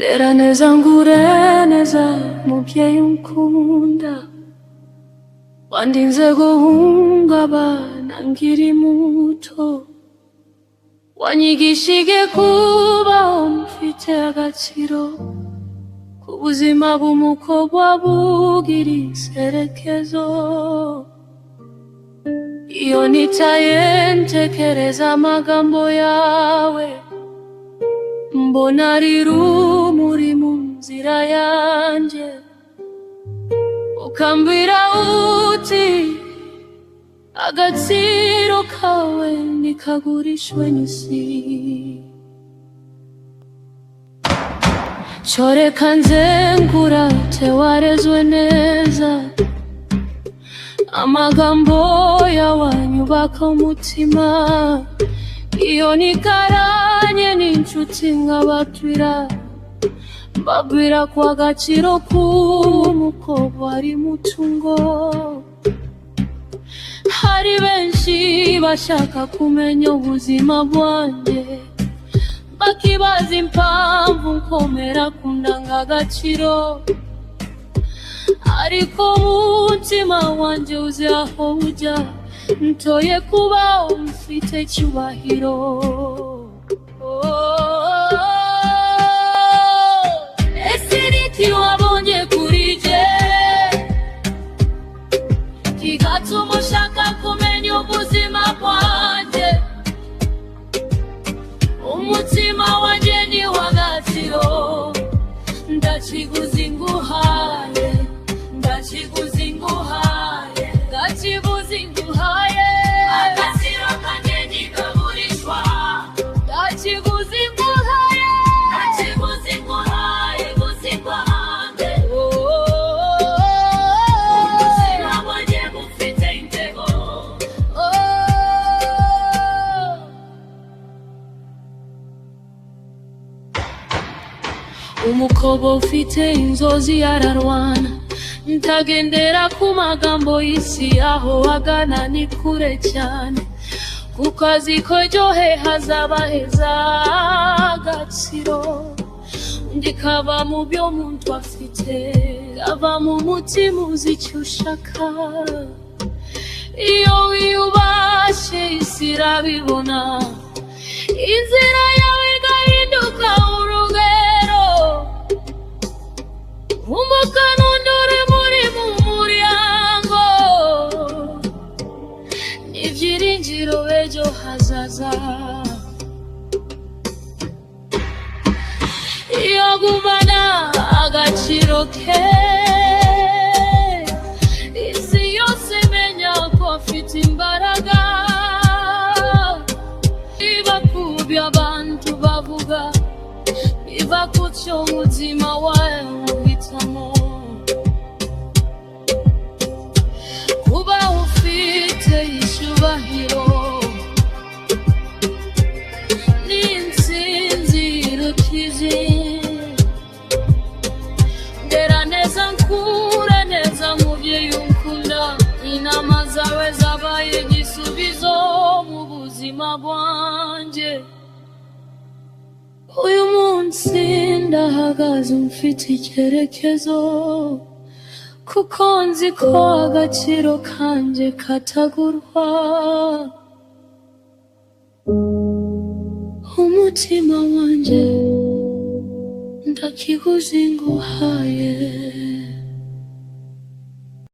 Ndera neza ngure neza muvyeyi unkunda, wandinze guhungabana nkiri muto, wanyigishije kubaho mfite agaciro, kubuzima bw'umukobwa bugira iserekezo. Iyo nicaye ntekereza amagambo yawe, mbona ari rumuri mu nzira yanje, ukambwira uti agaciro kawe ntikagurishwe n'isi. Coreka nze nkurate warezwe neza, amagambo yawe anyubaka umutima. Iyo nikaranye n'inshuti nkababwira, mbabwira ko agaciro k'umukobwa ari mutungo. Hari benshi bashaka kumenya ubuzima bwanjye, bakibaza impamvu nkomera ku ndangagaciro, ariko umutima wanjye uzi aho ujya, ntoye kubaho mfite icyubahiro. Ese niki wabonye kuri jye kigatuma ushaka kumenya ubuzima bwanjye? Umutima wanjye ni w'agaciro, ndakiguzi nguhaye, ndakiguzi nguhaye, ndakiguzi nguhaye. Agaciro kanjye ntikagurishwa, ndakiguzi nguhaye, ndakiguzi nguhaye, guzi kwanjye. Ubuzima bwanjye bufite intego. Umukobwa ufite inzozi ararwana, ntagendera ku magambo y'isi, aho agana ni kure cyane, kuko azi ko ejo he hazaba heza. Agaciro ndikava mu byo umuntu afite, ava mu mutima uzi icyo ushaka. Iyo wiyubashye isi irabibona, inzira yawe igahinduka urugero. Umukano ndore muri mu muryango, n'ibyiringiro ejo hazaza. Iyo gumana agaciro ke, isi yose imenya ko afite imbaraga. Iba kubyo abantu bavuga, iba kucyo umutima wawe uhitamo. Kuba ufite icyubahiro ni intsinzi iruta. Ndera neza nkure neza muvyeyi unkunda, inama zawe zabaye igisubizo mu buzima bwanjye. Uyu munsi ndahagaze mfite icyerekezo, kuko nzi ko agaciro kanjye katagurwa. Umutima wanjye ndakiguzi nguhaye.